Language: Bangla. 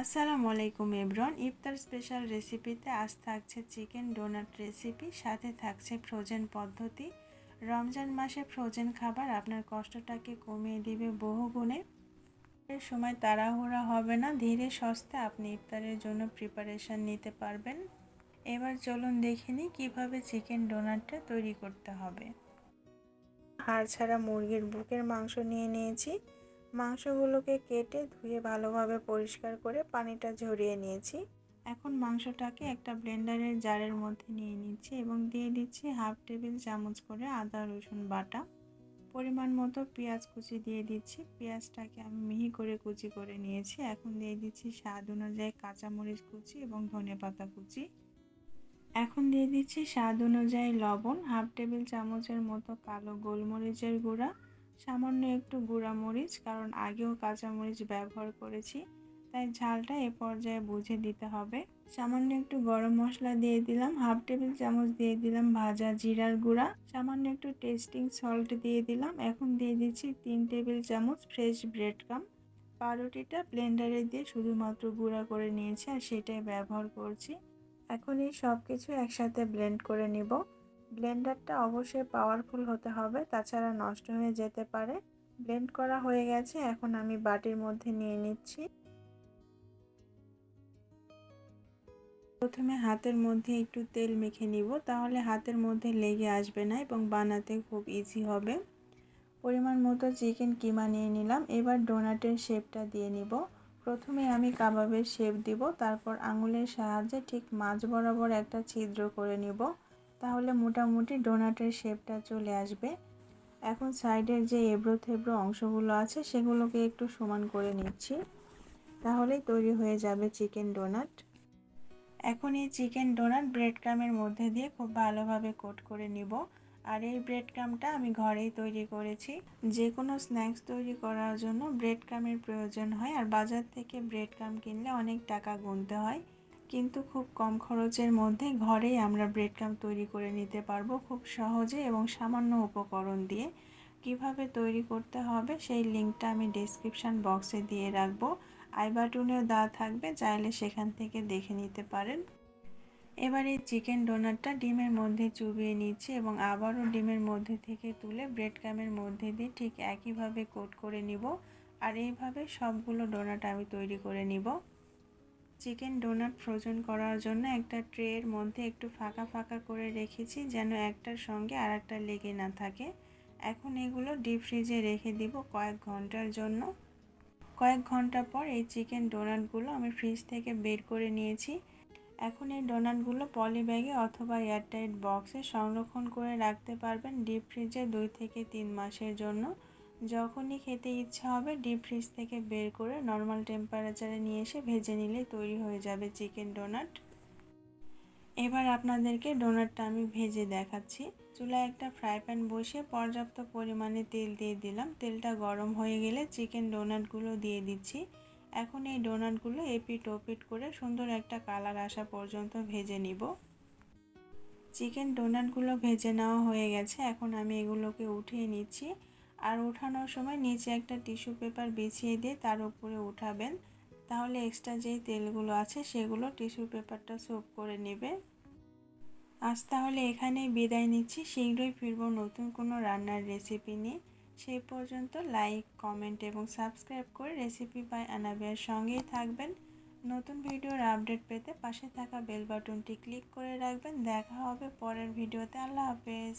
আসসালামু আলাইকুম এভরিওয়ান। ইফতার স্পেশাল রেসিপিতে আজ থাকছে চিকেন ডোনাট রেসিপি, সাথে থাকছে ফ্রোজেন পদ্ধতি। রমজান মাসে ফ্রোজেন খাবার আপনার কষ্টটাকে কমিয়ে দিবে বহুগুণে। এর সময় তাড়াহুড়া হবে না, ধীরে সুস্থে আপনি ইফতারের জন্য প্রিপারেশন নিতে পারবেন। এবার চলুন দেখে নিই কীভাবে চিকেন ডোনাটটা তৈরি করতে হবে। হাড় ছাড়া মুরগির বুকের মাংস নিয়ে নিয়েছি। মাংসগুলোকে কেটে ধুয়ে ভালোভাবে পরিষ্কার করে পানিটা ঝরিয়ে নিয়েছি। এখন মাংসটাকে একটা ব্লেন্ডারের জারের মধ্যে নিয়ে নিচ্ছি এবং দিয়ে দিচ্ছি হাফ টেবিল চামচ করে আদা রসুন বাটা। পরিমাণ মতো পেঁয়াজ কুচি দিয়ে দিচ্ছি। পেঁয়াজটাকে আমি মিহি করে কুচি করে নিয়েছি। এখন দিয়ে দিচ্ছি স্বাদ অনুযায়ী কাঁচামরিচ কুচি এবং ধনেপাতা কুচি। এখন দিয়ে দিচ্ছি স্বাদ অনুযায়ী লবণ, হাফ টেবিল চামচের মতো কালো গোলমরিচের গুঁড়া, সামান্য একটু গুঁড়া মরিচ, কারণ আগেও কাঁচামরিচ ব্যবহার করেছি তাই ঝালটা এ পর্যায়ে বুঝে দিতে হবে। সামান্য একটু গরম মশলা দিয়ে দিলাম, হাফ টেবিল চামচ দিয়ে দিলাম ভাজা জিরার গুঁড়া, সামান্য একটু টেস্টিং সল্ট দিয়ে দিলাম। এখন দিয়ে দিচ্ছি 3 টেবিল চামচ ফ্রেশ ব্রেড ক্রাম। পাউরুটিটা ব্লেন্ডারে দিয়ে শুধুমাত্র গুঁড়া করে নিয়েছি আর সেটাই ব্যবহার করছি। এখন এই সব কিছু একসাথে ব্লেন্ড করে নিব। ব্লেন্ডারটা অবশ্যই পাওয়ারফুল হতে হবে, তাছাড়া নষ্ট হয়ে যেতে পারে। ব্লেন্ড করা হয়ে গেছে, এখন আমি বাটির মধ্যে নিয়ে নিচ্ছি। প্রথমে হাতের মধ্যে একটু তেল মেখে নিব, তাহলে হাতের মধ্যে লেগে আসবে না এবং বানাতে খুব ইজি হবে। পরিমাণ মতো চিকেন কিমা নিয়ে নিলাম। এবার ডোনাটের শেপটা দিয়ে নিব। প্রথমে আমি কাবাবের শেপ দিব, তারপর আঙুলের সাহায্যে ঠিক মাঝ বরাবর একটা ছিদ্র করে নিব, তাহলে মোটামুটি ডোনাটের শেপটা চলে আসবে। এখন সাইডের যে এবড়ো থেবড়ো অংশগুলো আছে সেগুলোকে একটু সমান করে নিচ্ছি, তাহলেই তৈরি হয়ে যাবে চিকেন ডোনাট। এখন এই চিকেন ডোনাট ব্রেড ক্রামের মধ্যে দিয়ে খুব ভালোভাবে কোট করে নিব। আর এই ব্রেড ক্রামটা আমি ঘরেই তৈরি করেছি। যে কোনো স্ন্যাক্স তৈরি করার জন্য ব্রেড ক্রামের প্রয়োজন হয়, আর বাজার থেকে ব্রেড ক্রাম কিনলে অনেক টাকা গুনতে হয়, কিন্তু খুব কম খরচের মধ্যে ঘরেই আমরা ব্রেড ক্রাম তৈরি করে নিতে পারবো খুব সহজে এবং সামান্য উপকরণ দিয়ে। কিভাবে তৈরি করতে হবে সেই লিঙ্কটা আমি ডেসক্রিপশান বক্সে দিয়ে রাখবো। আই বাটনেও দেওয়া থাকবে, চাইলে সেখান থেকে দেখে নিতে পারেন। এবার এই চিকেন ডোনাটটা ডিমের মধ্যে চুবিয়ে নিচ্ছি এবং আবারও ডিমের মধ্যে থেকে তুলে ব্রেড ক্রামের মধ্যে দিয়ে ঠিক একইভাবে কোট করে নিব। আর এইভাবে সবগুলো ডোনাট আমি তৈরি করে নিব। চিকেন ডোনাট ফ্রোজেন করার জন্য একটা ট্রের মধ্যে একটু ফাঁকা ফাঁকা করে রেখেছি, যেন একটার সঙ্গে আর একটা লেগে না থাকে। এখন এগুলো ডিপ ফ্রিজে রেখে দিব কয়েক ঘন্টার জন্য। কয়েক ঘন্টা পর এই চিকেন ডোনাটগুলো আমি ফ্রিজ থেকে বের করে নিয়েছি। এখন এই ডোনাটগুলো পলি ব্যাগে অথবা এয়ারটাইট বক্সে সংরক্ষণ করে রাখতে পারবেন ডিপ ফ্রিজে 2 থেকে 3 মাসের জন্য। যখনই খেতে ইচ্ছা হবে ডিপ ফ্রিজ থেকে বের করে নর্মাল টেম্পারেচারে নিয়ে এসে ভেজে নিলে তৈরি হয়ে যাবে চিকেন ডোনাট। এবার আপনাদেরকে ডোনাটটা আমি ভেজে দেখাচ্ছি। চুলায় একটা ফ্রাই প্যান বসিয়ে পর্যাপ্ত পরিমাণে তেল দিয়ে দিলাম। তেলটা গরম হয়ে গেলে চিকেন ডোনাটগুলো দিয়ে দিচ্ছি। এখন এই ডোনাটগুলো এপিট ওপিট করে সুন্দর একটা কালার আসা পর্যন্ত ভেজে নিব। চিকেন ডোনাটগুলো ভেজে নেওয়া হয়ে গেছে, এখন আমি এগুলোকে উঠিয়ে নিচ্ছি। আর উঠানোর সময় নিচে একটা টিস্যু পেপার বিছিয়ে দিয়ে তার উপরে উঠাবেন, তাহলে এক্সট্রা যেই তেলগুলো আছে সেগুলো টিস্যু পেপারটা সোক করে নেবে। আজ তাহলে এখানেই বিদায় নিচ্ছি। শীঘ্রই ফিরবো নতুন কোনো রান্নার রেসিপি নিয়ে। সেই পর্যন্ত লাইক, কমেন্ট এবং সাবস্ক্রাইব করে রেসিপি বাই আনাবিয়ার সঙ্গেই থাকবেন। নতুন ভিডিওর আপডেট পেতে পাশে থাকা বেল বাটনটি ক্লিক করে রাখবেন। দেখা হবে পরের ভিডিওতে। আল্লাহ হাফেজ।